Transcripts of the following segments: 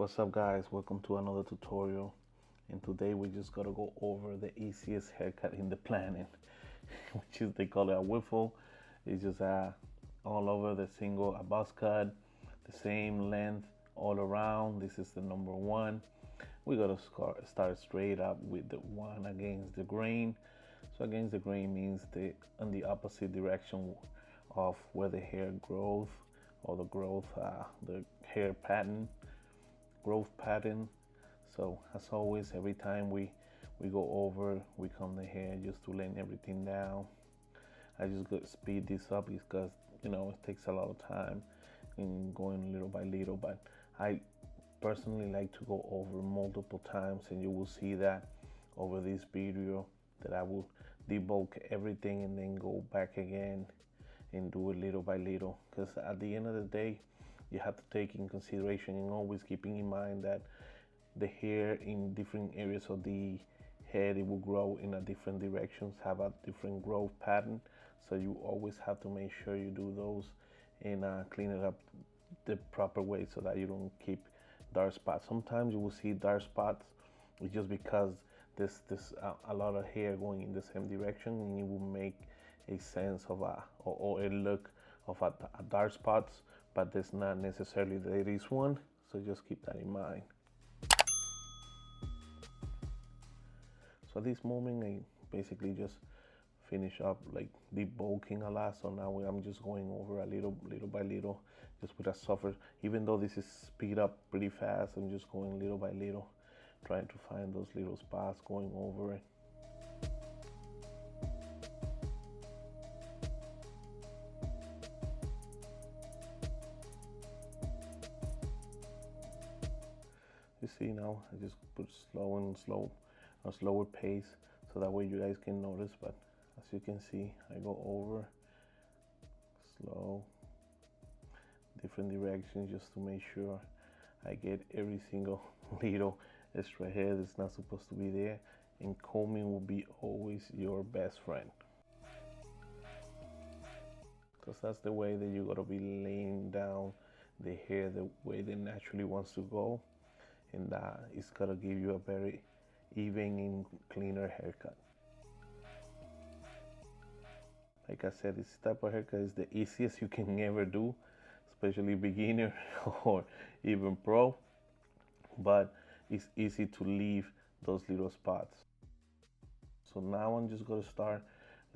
What's up guys, welcome to another tutorial, and today we just gotta go over the easiest haircut in the planet which is, they call it a wiffle. It's just all over the single, a buzz cut, the same length all around. This is the number one. We gotta start straight up with the one against the grain. So against the grain means on the opposite direction of where the hair growth or the hair pattern, growth pattern. So as always, every time we go over, we comb the hair just to lay everything down. I just go speed this up because it takes a lot of time in going little by little, but I personally like to go over multiple times, and you will see that over this video that I will debulk everything and then go back again and do it little by little, because at the end of the day you have to take in consideration and always keeping in mind that the hair in different areas of the head, it will grow in a different directions, have a different growth pattern. So you always have to make sure you do those and clean it up the proper way so that you don't keep dark spots. Sometimes you will see dark spots, it's just because there's a lot of hair going in the same direction, and it will make a sense of or a look of a dark spots, but there's not necessarily there is one. So just keep that in mind. So at this moment I basically just finish up like debulking a lot. So now I'm just going over a little by little, just with a softer, even though this is speed up pretty fast, I'm just going little by little, trying to find those little spots, going over it. You see, now I just put a slower pace, so that way you guys can notice. But as you can see, I go over slow, different directions, just to make sure I get every single little extra hair that's not supposed to be there. And combing will be always your best friend, because that's the way that you gotta be laying down the hair the way they naturally wants to go, and it's gonna give you a very even and cleaner haircut. Like I said, this type of haircut is the easiest you can ever do, especially beginner or even pro, but it's easy to leave those little spots. So now I'm just gonna start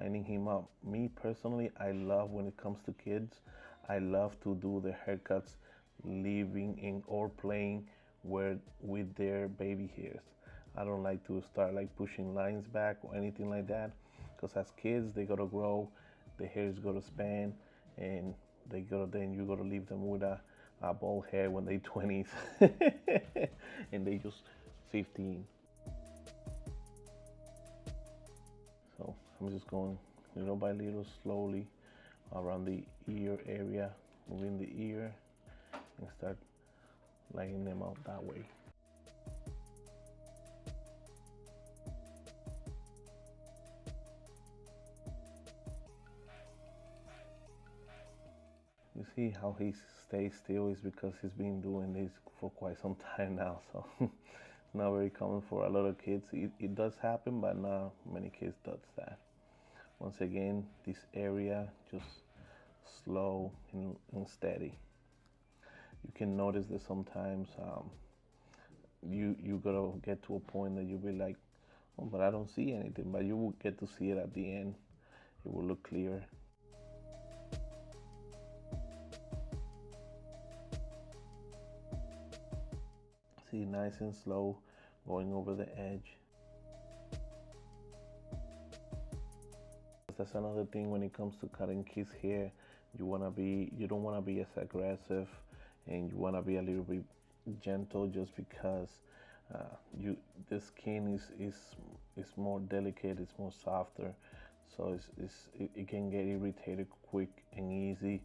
lining him up. Me personally, I love when it comes to kids, I love to do the haircuts leaving in or playing with their baby hairs. I don't like to start like pushing lines back or anything like that, because as kids they gotta grow, the hair is gonna span, and then you gotta leave them with a bald head when they 20s and they just 15. So I'm just going little by little, slowly around the ear area, moving the ear, and start laying them out that way. You see how he stays still is because he's been doing this for quite some time now, so it's not very common for a lot of kids. It does happen, but not many kids does that. Once again, this area just slow and steady. You can notice that sometimes you gotta get to a point that you'll be like, oh, but I don't see anything, but you will get to see it at the end. It will look clear. See, nice and slow, going over the edge. That's another thing when it comes to cutting kids' hair. You don't wanna be as aggressive, and you wanna be a little bit gentle, just because the skin is more delicate, it's more softer, so it can get irritated quick and easy,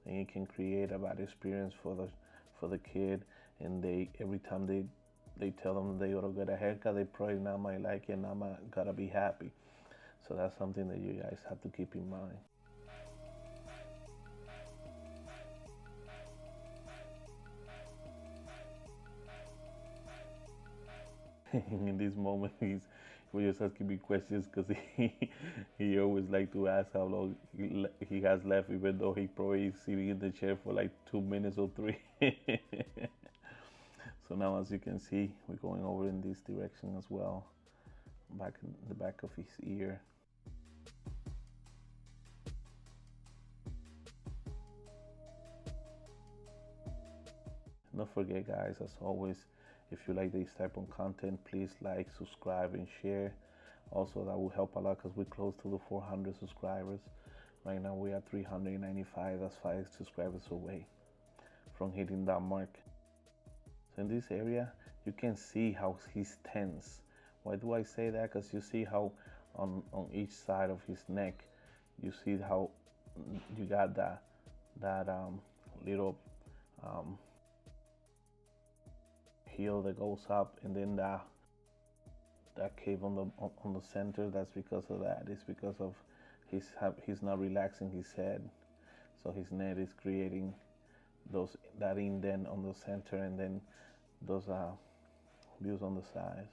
and it can create a bad experience for the kid. And every time they tell them they gotta get a haircut, they probably not might like it, and not gotta be happy. So that's something that you guys have to keep in mind. in this moment he just asking me questions because he always like to ask how long he has left, even though he probably is sitting in the chair for like 2 minutes or three. So now, as you can see, we're going over in this direction as well, back in the back of his ear. Don't forget, guys, as always, if you like this type of content, please like, subscribe, and share. Also, that will help a lot because we're close to the 400 subscribers. Right now we are 395. That's 5 subscribers away from hitting that mark. So in this area, you can see how he's tense. Why do I say that? Because you see how on each side of his neck, you see how you got that little heel that goes up, and then that cave on the center. That's because of that. It's because of he's not relaxing his head, so his neck is creating that indent on the center, and then those views on the sides.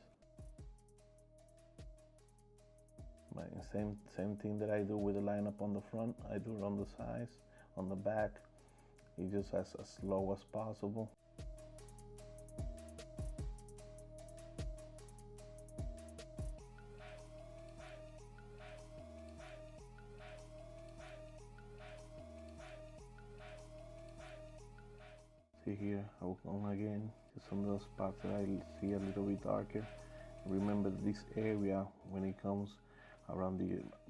But same thing that I do with the lineup on the front, I do it on the sides, on the back. You just as slow as possible. See here, I will come again to some of those spots that I see a little bit darker. Remember this area when it comes around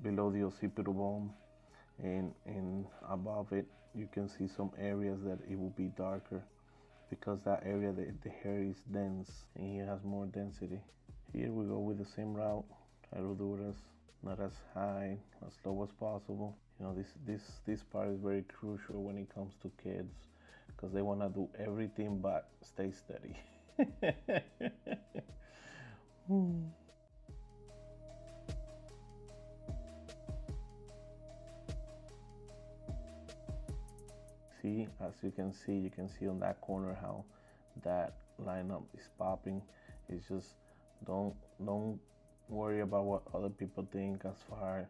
below the occipital bone and above it, you can see some areas that it will be darker because that area the hair is dense and here has more density. Here we go with the same route. Try to do it not as high, as low as possible. You know, this part is very crucial when it comes to kids, because they want to do everything but stay steady. See, as you can see on that corner how that lineup is popping. It's just don't worry about what other people think as far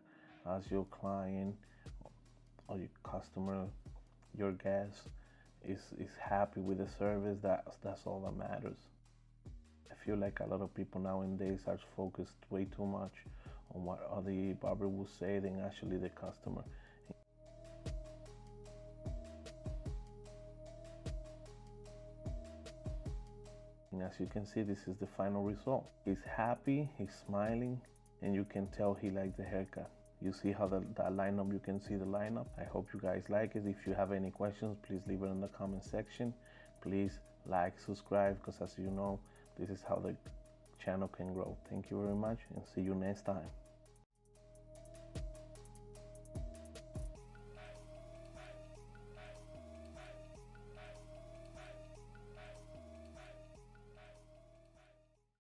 as your client or your customer, your guest is happy with the service. That's all that matters. I feel like a lot of people nowadays are focused way too much on what other barber will say than actually the customer. And as you can see, this is the final result. He's happy, he's smiling, and you can tell he liked the haircut. You see how that lineup, you can see the lineup. I hope you guys like it. If you have any questions, please leave it in the comment section. Please like, subscribe, because as you know, this is how the channel can grow. Thank you very much, and see you next time.